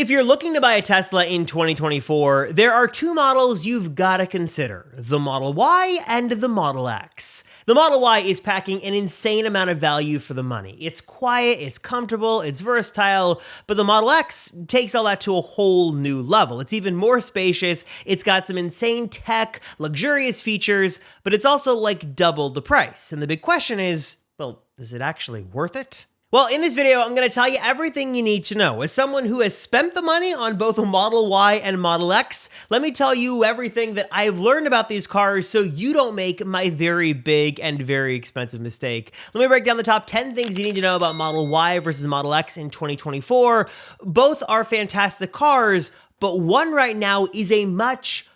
If you're looking to buy a Tesla in 2024, there are two models you've got to consider, the Model Y and the Model X. The Model Y is packing an insane amount of value for the money. It's quiet, it's comfortable, it's versatile, but the Model X takes all that to a whole new level. It's even more spacious, it's got some insane tech, luxurious features, but it's also like double the price. And the big question is, well, is it actually worth it? Well, in this video, I'm going to tell you everything you need to know. As someone who has spent the money on both a Model Y and Model X, let me tell you everything that I've learned about these cars so you don't make my very big and very expensive mistake. Let me break down the top 10 things you need to know about Model Y versus Model X in 2024. Both are fantastic cars, but one right now is a much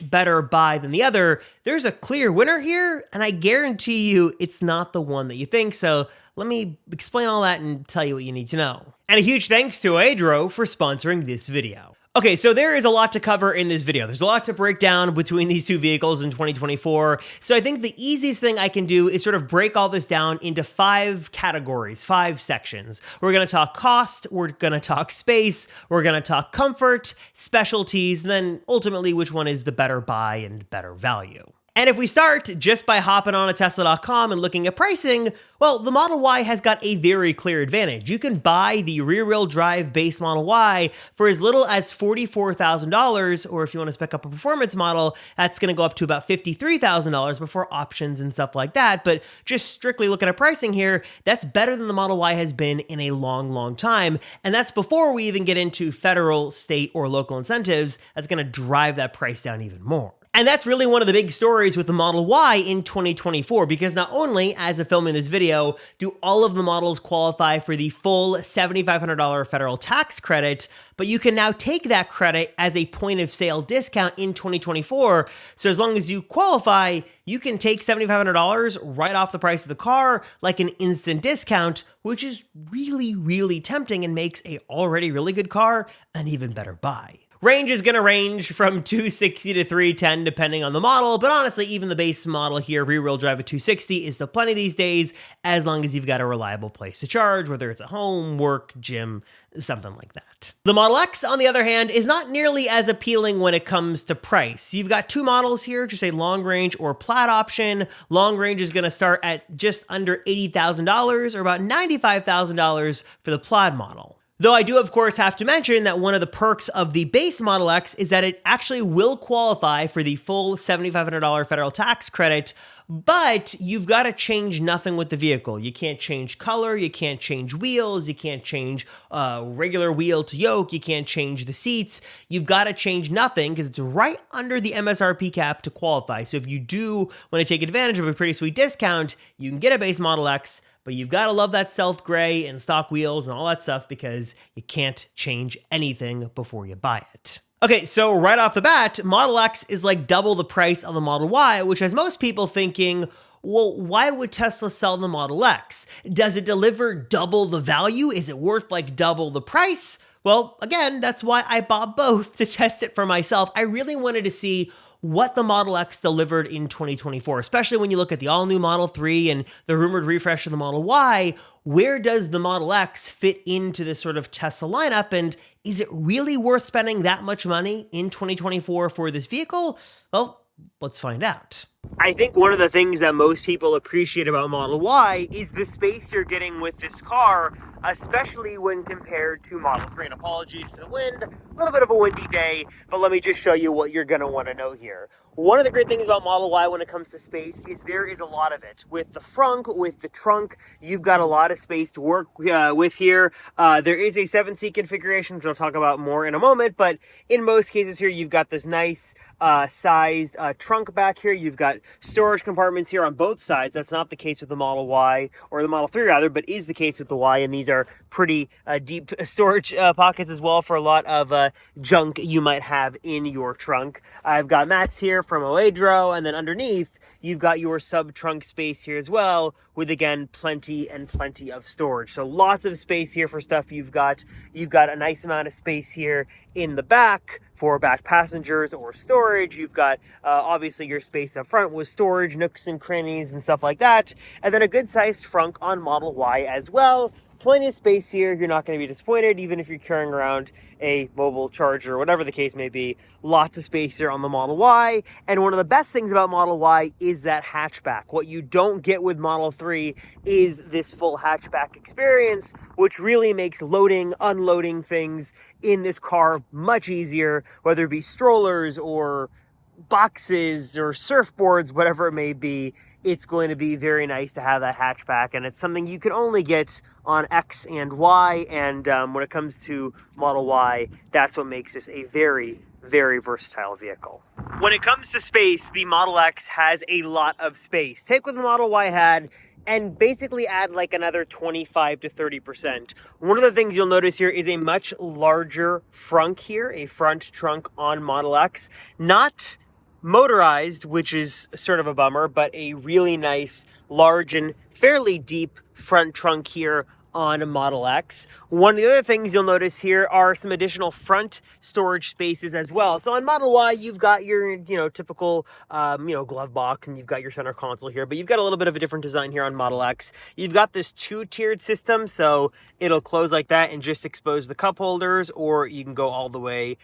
better buy than the other. There's a clear winner here, and I guarantee you it's not the one that you think. So let me explain all that and tell you what you need to know. And a huge thanks to Adro for sponsoring this video. Okay, so there is a lot to cover in this video. There's a lot to break down between these two vehicles in 2024. So I think the easiest thing I can do is sort of break all this down into 5 categories, 5 sections. We're gonna talk cost, we're gonna talk space, we're gonna talk comfort, specialties, and then ultimately which one is the better buy and better value. And if we start just by hopping on a Tesla.com and looking at pricing, well, the Model Y has got a very clear advantage. You can buy the rear-wheel drive base Model Y for as little as $44,000, or if you want to spec up a performance model, that's going to go up to about $53,000 before options and stuff like that. But just strictly looking at pricing here, that's better than the Model Y has been in a long time. And that's before we even get into federal, state, or local incentives. That's going to drive that price down even more. And that's really one of the big stories with the Model Y in 2024, because not only, as of filming this video, do all of the models qualify for the full $7,500 federal tax credit, but you can now take that credit as a point of sale discount in 2024. So as long as you qualify, you can take $7,500 right off the price of the car, like an instant discount, which is really tempting and makes a already really good car an even better buy. Range is going to range from 260 to 310 depending on the model, but honestly, even the base model here, rear-wheel drive at 260, is still plenty these days, as long as you've got a reliable place to charge, whether it's at home, work, gym, something like that. The Model X, on the other hand, is not nearly as appealing when it comes to price. You've got 2 models here, just a long range or plaid option. Long range is going to start at just under $80,000 or about $95,000 for the plaid model. Though I do, of course, have to mention that one of the perks of the base Model X is that it actually will qualify for the full $7,500 federal tax credit, but you've got to change nothing with the vehicle. You can't change color, you can't change wheels, you can't change regular wheel to yoke, you can't change the seats. You've got to change nothing because it's right under the MSRP cap to qualify. So if you do want to take advantage of a pretty sweet discount, you can get a base Model X, but you've got to love that stealth gray and stock wheels and all that stuff because you can't change anything before you buy it. Okay, so right off the bat, Model X is like double the price of the Model Y, which has most people thinking, well, why would Tesla sell the Model X? Does it deliver double the value? Is it worth like double the price? Well, again, that's why I bought both to test it for myself. I really wanted to see what the Model X delivered in 2024, especially when you look at the all-new Model 3 and the rumored refresh of the Model Y. Where does the Model X fit into this sort of Tesla lineup, and is it really worth spending that much money in 2024 for this vehicle? Well, let's find out. I think one of the things that most people appreciate about Model Y is the space you're getting with this car, especially when compared to Model 3. And apologies for the wind, a little bit of a windy day, but let me just show you what you're going to want to know here. One of the great things about Model Y when it comes to space is there is a lot of it. With the frunk, with the trunk, you've got a lot of space to work with here. There is a 7-seat configuration, which I'll talk about more in a moment, but in most cases here, you've got this nice sized trunk back here. You've got storage compartments here on both sides. That's not the case with the Model Y, or the Model 3 rather, but is the case with the Y, and these are pretty deep storage pockets as well for a lot of junk you might have in your trunk. I've got mats here from Oedro, and then underneath you've got your sub trunk space here as well, with again plenty of storage. So lots of space here for stuff you've got a nice amount of space here in the back for back passengers or storage. You've got obviously your space up front with storage nooks and crannies and stuff like that, and then a good sized frunk on Model Y as well. Plenty of space here. You're not going to be disappointed, even if you're carrying around a mobile charger, whatever the case may be. Lots of space here on the Model Y. And one of the best things about Model Y is that hatchback. What you don't get with Model 3 is this full hatchback experience, which really makes loading, unloading things in this car much easier, whether it be strollers or boxes or surfboards, whatever it may be. It's going to be very nice to have that hatchback, and it's something you can only get on X and Y, and when it comes to Model Y, that's what makes this a very, very versatile vehicle. When it comes to space, the Model X has a lot of space. Take what the Model Y had and basically add like another 25 to 30%. One of the things you'll notice here is a much larger frunk here, a front trunk on Model X. Not motorized, which is sort of a bummer, but a really nice, large, and fairly deep front trunk here on a Model X. One of the other things you'll notice here are some additional front storage spaces as well. So on Model Y, you've got your, typical, glove box, and you've got your center console here, but you've got a little bit of a different design here on Model X. You've got this two-tiered system, so it'll close like that and just expose the cup holders, or you can go all the way,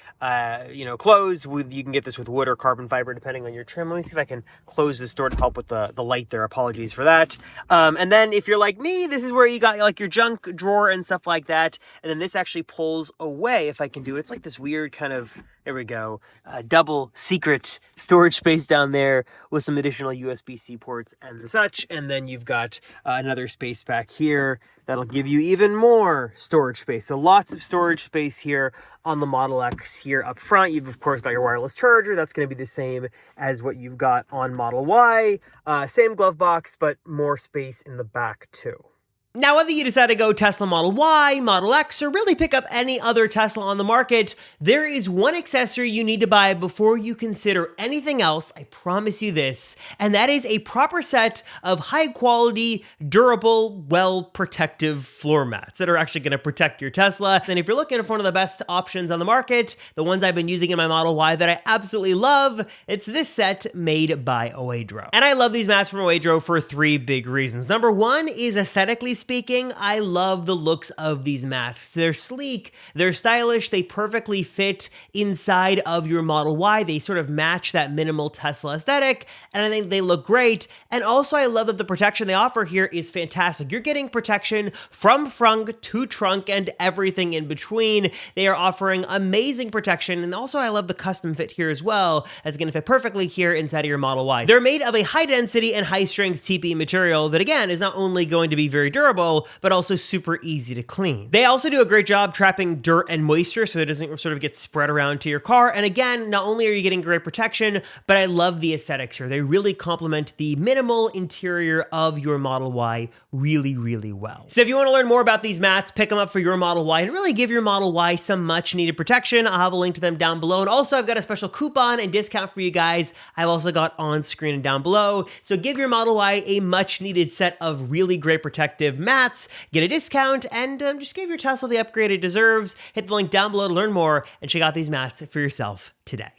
close with, you can get this with wood or carbon fiber, depending on your trim. Let me see if I can close this door to help with the light there. Apologies for that. And then if you're like me, this is where you got like your junk drawer and stuff like that. And then this actually pulls away, if I can do it. It's like this weird kind of, there we go, double secret storage space down there with some additional USB-C ports and such. And then you've got another space back here that'll give you even more storage space. So lots of storage space here on the Model X here up front. You've, of course, got your wireless charger. That's going to be the same as what you've got on Model Y. Same glove box, but more space in the back too. Now, whether you decide to go Tesla Model Y, Model X, or really pick up any other Tesla on the market, there is one accessory you need to buy before you consider anything else, I promise you this, and that is a proper set of high-quality, durable, well-protective floor mats that are actually going to protect your Tesla. And if you're looking for one of the best options on the market, the ones I've been using in my Model Y that I absolutely love, it's this set made by Oedro. And I love these mats from Oedro for three big reasons. Number one is aesthetically speaking, I love the looks of these mats. They're sleek, they're stylish, they perfectly fit inside of your Model Y. They sort of match that minimal Tesla aesthetic, and I think they look great. And also, I love that the protection they offer here is fantastic. You're getting protection from frunk to trunk and everything in between. They are offering amazing protection, and also I love the custom fit here as well. It's going to fit perfectly here inside of your Model Y. They're made of a high density and high strength TPE material that, again, is not only going to be very durable, but also super easy to clean. They also do a great job trapping dirt and moisture so it doesn't sort of get spread around to your car. And again, not only are you getting great protection, but I love the aesthetics here. They really complement the minimal interior of your Model Y really, really well. So if you want to learn more about these mats, pick them up for your Model Y and really give your Model Y some much needed protection. I'll have a link to them down below. And also I've got a special coupon and discount for you guys. I've also got on screen and down below. So give your Model Y a much needed set of really great protective mats, get a discount, and just give your Tesla the upgrade it deserves. Hit the link down below to learn more and check out these mats for yourself today.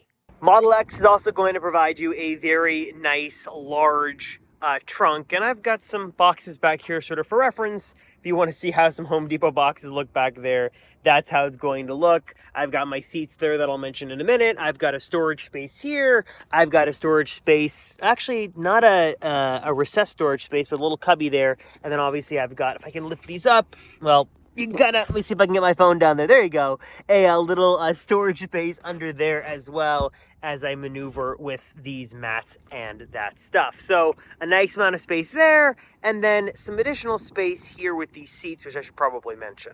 Model X is also going to provide you a very nice, large trunk, and I've got some boxes back here sort of for reference. If you want to see how some Home Depot boxes look back there, that's how it's going to look. I've got my seats there that I'll mention in a minute. I've got a storage space here. I've got a storage space, actually not a recessed storage space, but a little cubby there. And then obviously I've got, if I can lift these up, well, you gotta, let me see if I can get my phone down there. There you go. A little storage space under there as well as I maneuver with these mats and that stuff. So a nice amount of space there, and then some additional space here with these seats, which I should probably mention.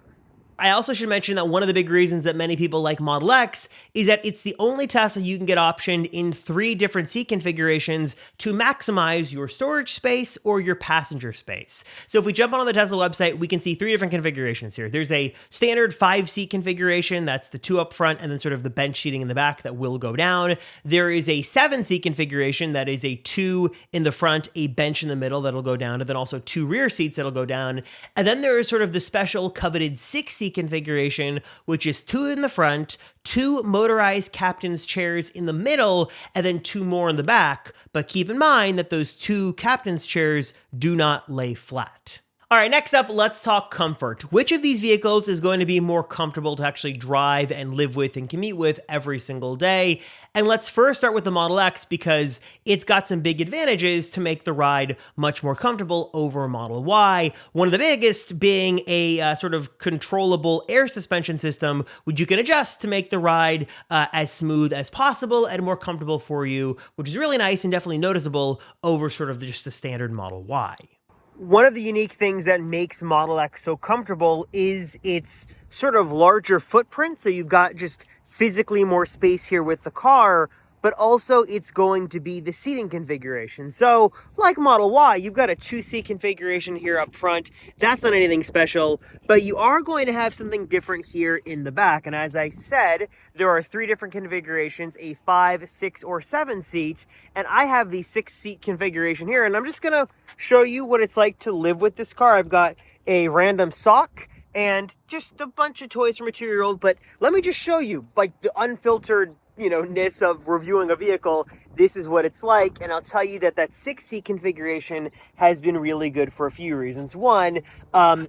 I also should mention that one of the big reasons that many people like Model X is that it's the only Tesla you can get optioned in 3 different seat configurations to maximize your storage space or your passenger space. So if we jump on the Tesla website, we can see 3 different configurations here. There's a standard 5-seat configuration, that's the 2 up front, and then sort of the bench seating in the back that will go down. There is a 7-seat configuration that is a 2 in the front, a bench in the middle that'll go down, and then also 2 rear seats that'll go down. And then there is sort of the special coveted 6-seat configuration, which is 2 in the front, 2 motorized captain's chairs in the middle, and then 2 more in the back. But keep in mind that those 2 captain's chairs do not lay flat. All right, next up, let's talk comfort. Which of these vehicles is going to be more comfortable to actually drive and live with and commute with every single day? And let's first start with the Model X because it's got some big advantages to make the ride much more comfortable over Model Y. One of the biggest being a sort of controllable air suspension system, which you can adjust to make the ride as smooth as possible and more comfortable for you, which is really nice and definitely noticeable over sort of just the standard Model Y. One of the unique things that makes Model X so comfortable is its sort of larger footprint. So you've got just physically more space here with the car, but also it's going to be the seating configuration. So like Model Y, you've got a 2-seat configuration here up front. That's not anything special, but you are going to have something different here in the back. And as I said, there are 3 different configurations, a 5, 6, or 7 seats. And I have the 6-seat configuration here. And I'm just gonna show you what it's like to live with this car. I've got a random sock and just a bunch of toys from a 2-year-old, but let me just show you like the unfiltered ness of reviewing a vehicle. This is what it's like, and I'll tell you that 6-seat configuration has been really good for a few reasons. One,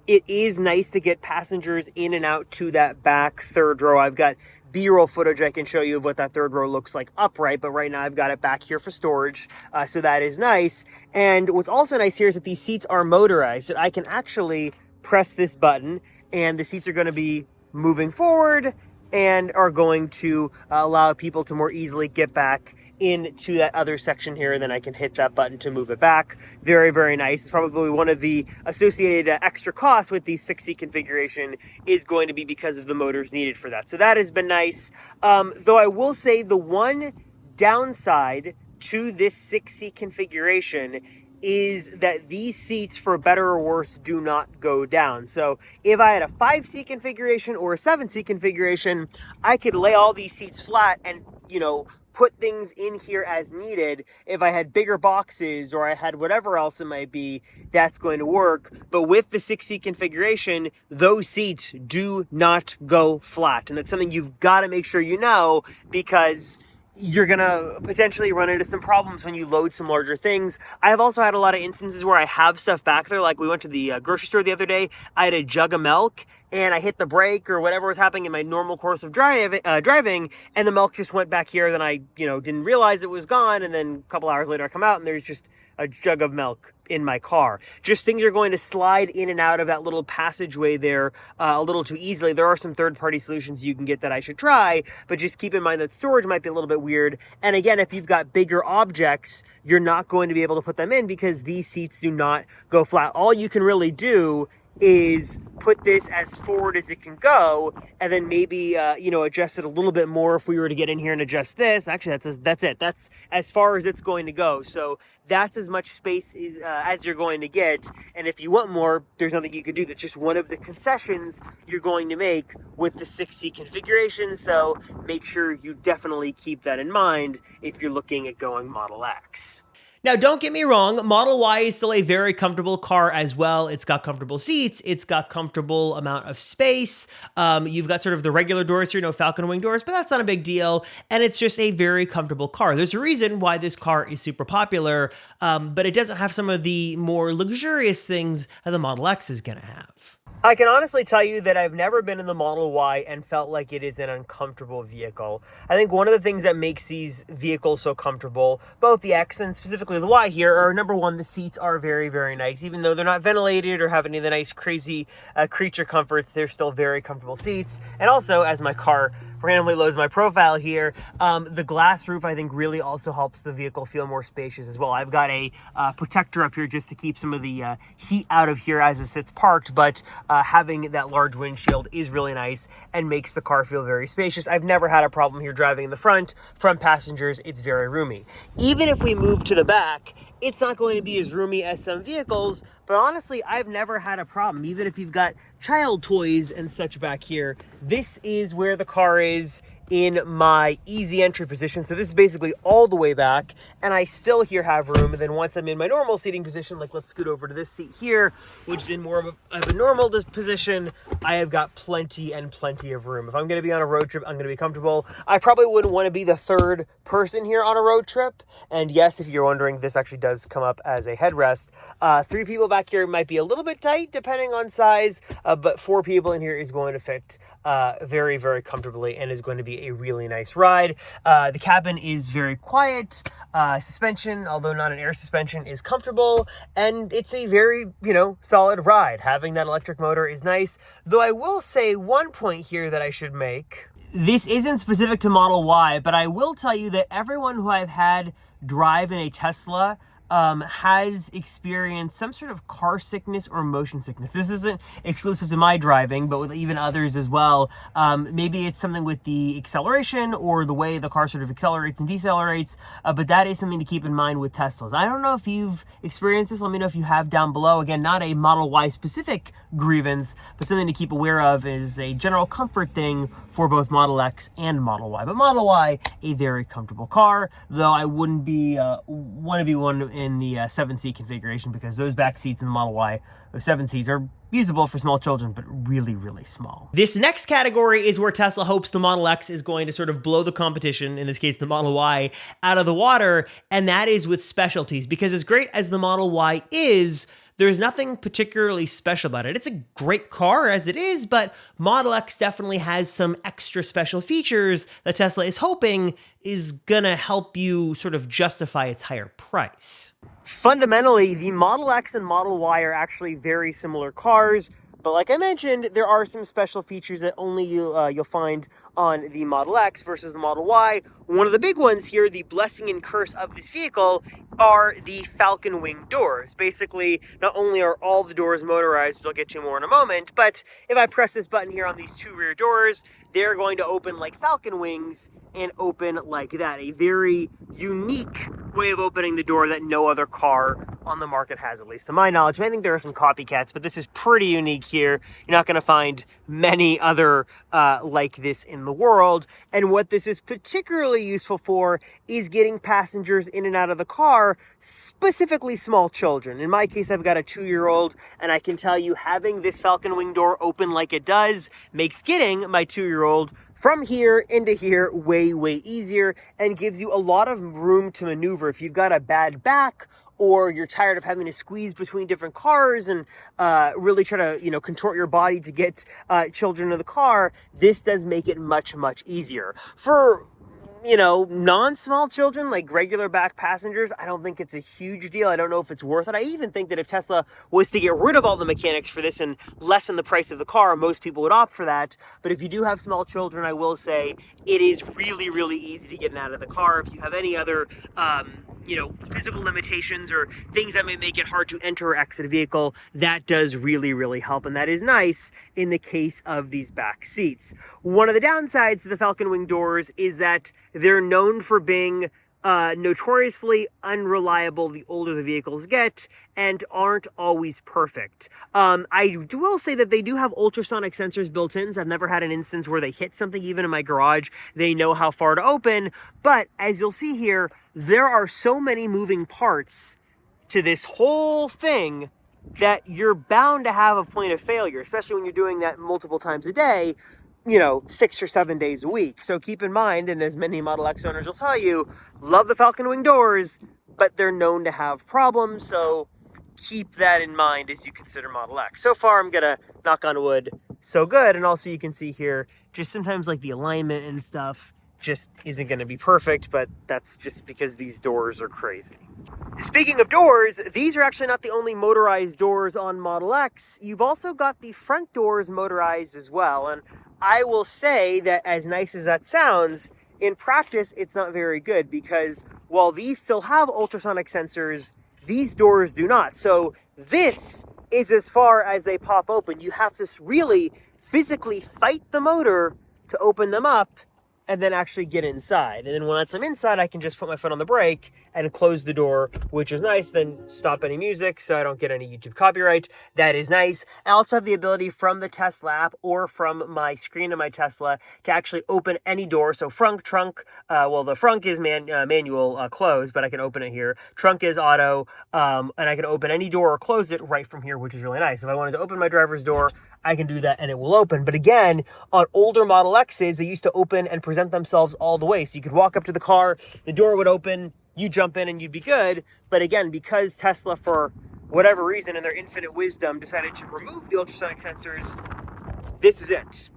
it is nice to get passengers in and out to that back third row. I've got B-roll footage I can show you of what that third row looks like upright, but right now I've got it back here for storage, so that is nice. And what's also nice here is that these seats are motorized, so I can actually press this button, and the seats are going to be moving forward and are going to allow people to more easily get back into that other section here, and then I can hit that button to move it back. Very, very nice. It's probably one of the associated extra costs with the 6-seat configuration is going to be because of the motors needed for that. So that has been nice. Though I will say the one downside to this 6-seat configuration is that these seats, for better or worse, do not go down. So if I had a 5-seat configuration or a 7-seat configuration, I could lay all these seats flat and, put things in here as needed. If I had bigger boxes or I had whatever else it might be, that's going to work. But with the 6-seat configuration, those seats do not go flat. And that's something you've got to make sure you know, because you're going to potentially run into some problems when you load some larger things. I have also had a lot of instances where I have stuff back there. Like we went to the grocery store the other day. I had a jug of milk and I hit the brake or whatever was happening in my normal course of driving, and the milk just went back here. Then I, didn't realize it was gone. And then a couple hours later I come out and there's just a jug of milk in my car. Just things are going to slide in and out of that little passageway there a little too easily. There are some third-party solutions you can get that I should try, but just keep in mind that storage might be a little bit weird. And again, if you've got bigger objects, you're not going to be able to put them in because these seats do not go flat. All you can really do is put this as forward as it can go, and then maybe adjust it a little bit more if we were to get in here and adjust this. Actually, that's it. That's as far as it's going to go. So that's as much space as you're going to get. And if you want more, there's nothing you can do. That's just one of the concessions you're going to make with the 6-seat configuration. So make sure you definitely keep that in mind if you're looking at going Model X. Now, don't get me wrong, Model Y is still a very comfortable car as well. It's got comfortable seats. It's got comfortable amount of space. You've got sort of the regular doors here, no Falcon Wing doors, but that's not a big deal. And it's just a very comfortable car. There's a reason why this car is super popular, but it doesn't have some of the more luxurious things that the Model X is going to have. I can honestly tell you that I've never been in the Model Y and felt like it is an uncomfortable vehicle. I think one of the things that makes these vehicles so comfortable, both the X and specifically the Y here, are number one, the seats are very, very nice. Even though they're not ventilated or have any of the nice, crazy creature comforts, they're still very comfortable seats. And also, as my car randomly loads my profile here, the glass roof I think really also helps the vehicle feel more spacious as well. I've got a protector up here just to keep some of the heat out of here as it sits parked, but having that large windshield is really nice and makes the car feel very spacious. I've never had a problem here driving in the front passengers. It's very roomy. Even if we move to the back, it's not going to be as roomy as some vehicles, but honestly, I've never had a problem. Even if you've got child toys and such back here, this is where the car is. in my easy entry position. So this is basically all the way back, and I still here have room. And then once I'm in my normal seating position, like let's scoot over to this seat here, which is in more of a normal position, I have got plenty and plenty of room. If I'm going to be on a road trip, I'm going to be comfortable. I probably wouldn't want to be the third person here on a road trip. And yes, if you're wondering, this actually does come up as a headrest. 3 people back here might be a little bit tight depending on size, but 4 people in here is going to fit very, very comfortably and is going to be a really nice ride. The cabin is very quiet. Suspension, although not an air suspension, is comfortable, and it's a very, solid ride. Having that electric motor is nice, though I will say one point here that I should make. This isn't specific to Model Y, but I will tell you that everyone who I've had drive in a Tesla has experienced some sort of car sickness or motion sickness. This isn't exclusive to my driving, but with even others as well. Maybe it's something with the acceleration or the way the car sort of accelerates and decelerates, but that is something to keep in mind with Teslas. I don't know if you've experienced this. Let me know if you have down below. Again, not a Model Y specific grievance, but something to keep aware of is a general comfort thing for both Model X and Model Y. But Model Y, a very comfortable car, though I wouldn't be want to be one in the 7-seat configuration, because those back seats in the Model Y, those 7 seats, are usable for small children, but really, really small. This next category is where Tesla hopes the Model X is going to sort of blow the competition, in this case the Model Y, out of the water, and that is with specialties. Because as great as the Model Y is, there's nothing particularly special about it. It's a great car as it is, but Model X definitely has some extra special features that Tesla is hoping is gonna help you sort of justify its higher price. Fundamentally, the Model X and Model Y are actually very similar cars, but like I mentioned, there are some special features that only you'll find on the Model X versus the Model Y. One of the big ones here, the blessing and curse of this vehicle, are the Falcon Wing doors. Basically, not only are all the doors motorized, which I'll get to more in a moment, but if I press this button here on these 2 rear doors, they're going to open like Falcon wings and open like that. A very unique way of opening the door that no other car on the market has, at least to my knowledge. I think there are some copycats, but this is pretty unique here. You're not going to find many other like this in the world. And what this is particularly useful for is getting passengers in and out of the car, specifically small children. In my case, I've got a 2-year-old, and I can tell you having this Falcon Wing door open like it does makes getting my 2-year-old from here into here way, way easier, and gives you a lot of room to maneuver. If you've got a bad back, or you're tired of having to squeeze between different cars and really try to, contort your body to get children in the car, this does make it much, much easier. For non-small children, like regular back passengers, I don't think it's a huge deal. I don't know if it's worth it. I even think that if Tesla was to get rid of all the mechanics for this and lessen the price of the car, most people would opt for that. But if you do have small children, I will say it is really, really easy to get in and out of the car. If you have any other, physical limitations or things that may make it hard to enter or exit a vehicle, that does really, really help. And that is nice in the case of these back seats. One of the downsides to the Falcon Wing doors is that they're known for being notoriously unreliable the older the vehicles get, and aren't always perfect. I will say that they do have ultrasonic sensors built in, so I've never had an instance where they hit something even in my garage. They know how far to open, but as you'll see here, there are so many moving parts to this whole thing that you're bound to have a point of failure, especially when you're doing that multiple times a day, 6 or 7 days a week. So keep in mind, and as many Model X owners will tell you, love the Falcon Wing doors, but they're known to have problems, so keep that in mind as you consider Model X. So far, I'm gonna knock on wood, so good. And also you can see here, just sometimes like the alignment and stuff just isn't gonna be perfect, but that's just because these doors are crazy. Speaking of doors, these are actually not the only motorized doors on Model X. You've also got the front doors motorized as well. And I will say that as nice as that sounds, in practice, it's not very good, because while these still have ultrasonic sensors, these doors do not. So this is as far as they pop open. You have to really physically fight the motor to open them up. and then actually get inside. And then once I'm inside, I can just put my foot on the brake and close the door, which is nice. Then stop any music so I don't get any YouTube copyright. That is nice. I also have the ability from the Tesla app or from my screen of my Tesla to actually open any door. So front, trunk, well, the front is manual close, but I can open it here. Trunk is auto, and I can open any door or close it right from here, which is really nice. If I wanted to open my driver's door, I can do that and it will open. But again, on older Model X's, they used to open and present themselves all the way. So you could walk up to the car, the door would open, you jump in and you'd be good. But again, because Tesla, for whatever reason, in their infinite wisdom, decided to remove the ultrasonic sensors, this is it.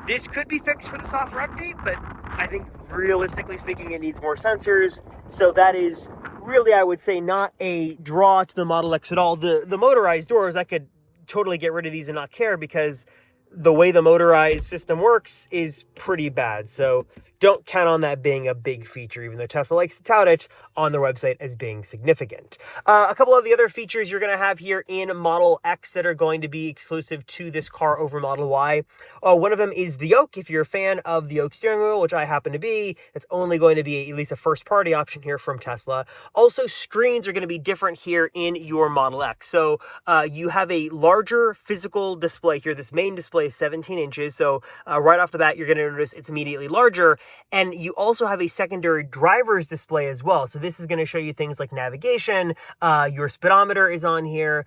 This could be fixed with a software update, but I think realistically speaking, it needs more sensors. So that is really, I would say, not a draw to the Model X at all. The motorized doors, I could totally get rid of these and not care, because the way the motorized system works is pretty bad. So don't count on that being a big feature, even though Tesla likes to tout it on their website as being significant. A couple of the other features you're going to have here in Model X that are going to be exclusive to this car over Model Y. One of them is the yoke. If you're a fan of the yoke steering wheel, which I happen to be, it's only going to be at least a first-party option here from Tesla. Also, screens are going to be different here in your Model X. So you have a larger physical display here. This main display is 17 inches. So right off the bat, you're going to notice it's immediately larger. And you also have a secondary driver's display as well. So this is going to show you things like navigation. Your speedometer is on here.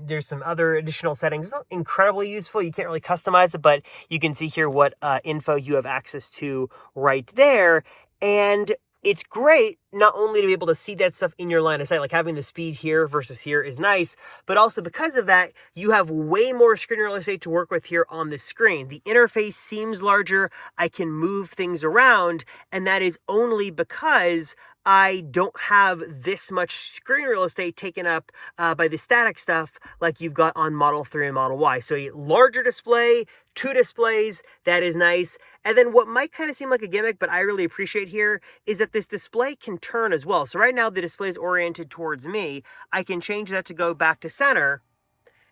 There's some other additional settings. It's not incredibly useful. You can't really customize it, but you can see here what info you have access to right there. And it's great not only to be able to see that stuff in your line of sight, like having the speed here versus here is nice, but also because of that, you have way more screen real estate to work with here on the screen. The interface seems larger. I can move things around, and that is only because I don't have this much screen real estate taken up by the static stuff like you've got on Model 3 and Model Y. So a larger display, 2 displays, that is nice. And then what might kind of seem like a gimmick, but I really appreciate here, is that this display can turn as well. So right now the display is oriented towards me. I can change that to go back to center,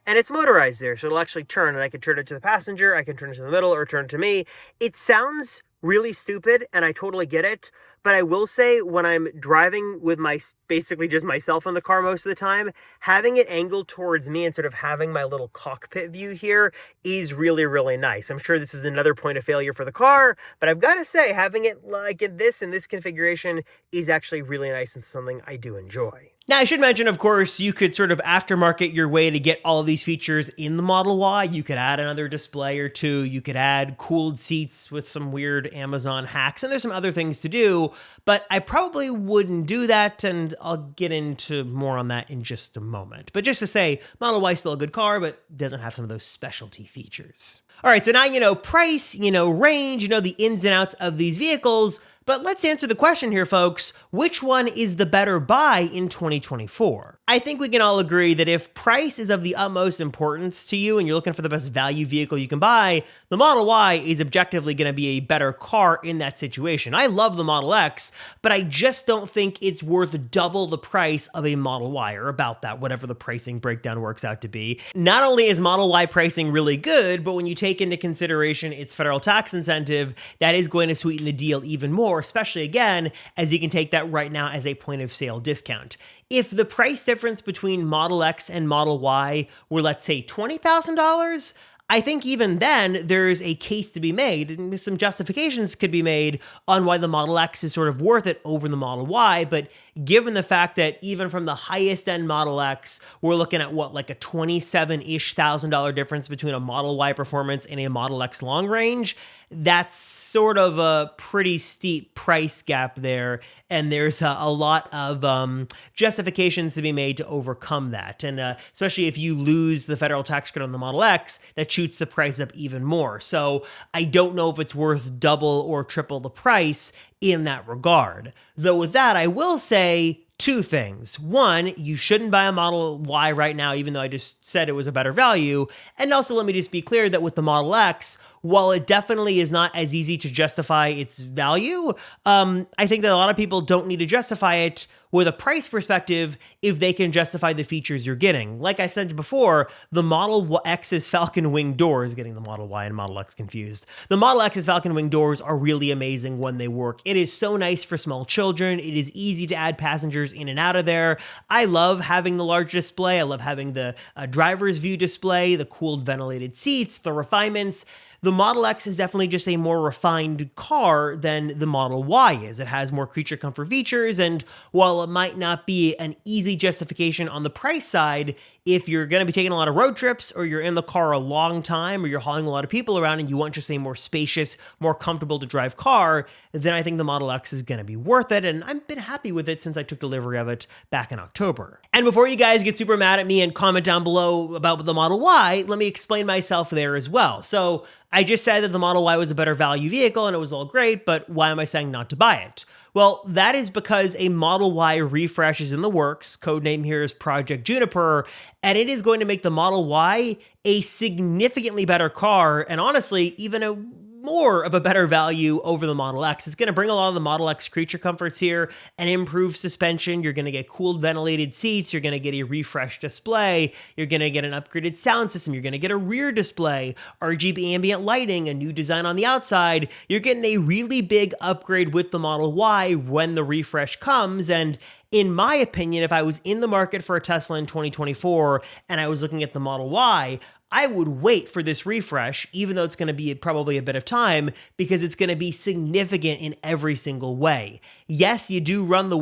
and it's motorized there. So it'll actually turn, and I can turn it to the passenger, I can turn it to the middle, or turn it to me. It sounds really stupid, and I totally get it, but I will say when I'm driving with basically just myself in the car most of the time, having it angled towards me and sort of having my little cockpit view here is really, really nice. I'm sure this is another point of failure for the car, but I've got to say, having it like in this configuration is actually really nice and something I do enjoy. Now, I should mention, of course, you could sort of aftermarket your way to get all of these features in the Model Y. You could add another display or two. You could add cooled seats with some weird Amazon hacks, and there's some other things to do, but I probably wouldn't do that, and I'll get into more on that in just a moment. But just to say, Model Y is still a good car, but doesn't have some of those specialty features. All right, so now you know price, you know range, you know the ins and outs of these vehicles. But let's answer the question here, folks. Which one is the better buy in 2024? I think we can all agree that if price is of the utmost importance to you and you're looking for the best value vehicle you can buy, the Model Y is objectively going to be a better car in that situation. I love the Model X, but I just don't think it's worth double the price of a Model Y, or about that, whatever the pricing breakdown works out to be. Not only is Model Y pricing really good, but when you take into consideration its federal tax incentive, that is going to sweeten the deal even more, especially again, as you can take that right now as a point of sale discount. If the price difference between Model X and Model Y were, let's say, $20,000, I think even then there's a case to be made, and some justifications could be made on why the Model X is sort of worth it over the Model Y. But given the fact that even from the highest end Model X, we're looking at what, like a $27,000-ish difference between a Model Y performance and a Model X long range, that's sort of a pretty steep price gap there. And there's a lot of justifications to be made to overcome that. And especially if you lose the federal tax credit on the Model X, that shoots the price up even more. So I don't know if it's worth double or triple the price in that regard. Though with that, I will say Two things. One, you shouldn't buy a Model Y right now, even though I just said it was a better value. And also, let me just be clear that with the Model X, while it definitely is not as easy to justify its value, I think that a lot of people don't need to justify it with a price perspective if they can justify the features you're getting. Like I said before, the Model X's Falcon Wing doors, getting the Model Y and Model X confused. The Model X's Falcon Wing doors are really amazing when they work. It is so nice for small children. It is easy to add passengers in and out of there. I love having the large display. I love having the driver's view display, the cooled ventilated seats, the refinements. The Model X is definitely just a more refined car than the Model Y is. It has more creature comfort features, and while it might not be an easy justification on the price side, if you're going to be taking a lot of road trips, or you're in the car a long time, or you're hauling a lot of people around and you want just a more spacious, more comfortable to drive car, then I think the Model X is going to be worth it, and I've been happy with it since I took delivery of it back in October. And before you guys get super mad at me and comment down below about the Model Y, let me explain myself there as well. So I just said that the Model Y was a better value vehicle and it was all great, but why am I saying not to buy it? Well, that is because a Model Y refresh is in the works. Codename here is Project Juniper, and it is going to make the Model Y a significantly better car, and honestly, even a more of a better value over the Model X. It's going to bring a lot of the Model X creature comforts here and improve suspension. You're going to get cooled ventilated seats. You're going to get a refreshed display. You're going to get an upgraded sound system. You're going to get a rear display, RGB ambient lighting, a new design on the outside. You're getting a really big upgrade with the Model Y when the refresh comes. And in my opinion, if I was in the market for a Tesla in 2024 and I was looking at the Model Y, I would wait for this refresh, even though it's going to be probably a bit of time, because it's going to be significant in every single way. Yes, you do run the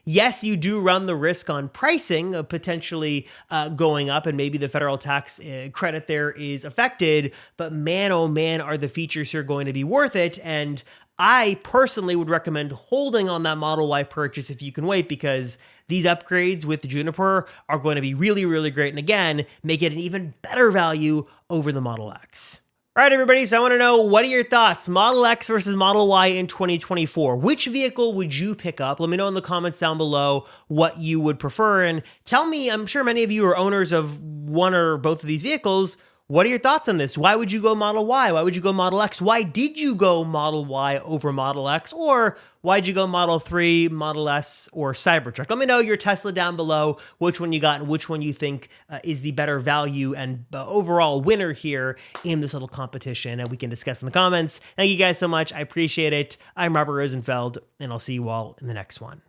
Yes, you do run the risk on pricing of potentially going up, and maybe the federal tax credit there is affected, but man, oh man, are the features here going to be worth it. And I personally would recommend holding on that Model Y purchase if you can wait, because these upgrades with the Juniper are going to be really, really great. And again, make it an even better value over the Model X. All right, everybody, so I want to know, what are your thoughts? Model X versus Model Y in 2024. Which vehicle would you pick up? Let me know in the comments down below what you would prefer. And tell me, I'm sure many of you are owners of one or both of these vehicles. What are your thoughts on this? Why would you go Model Y? Why would you go Model X? Why did you go Model Y over Model X? Or why'd you go Model 3, Model S, or Cybertruck? Let me know your Tesla down below, which one you got and which one you think is the better value and overall winner here in this little competition, and we can discuss in the comments. Thank you guys so much. I appreciate it. I'm Robert Rosenfeld, and I'll see you all in the next one.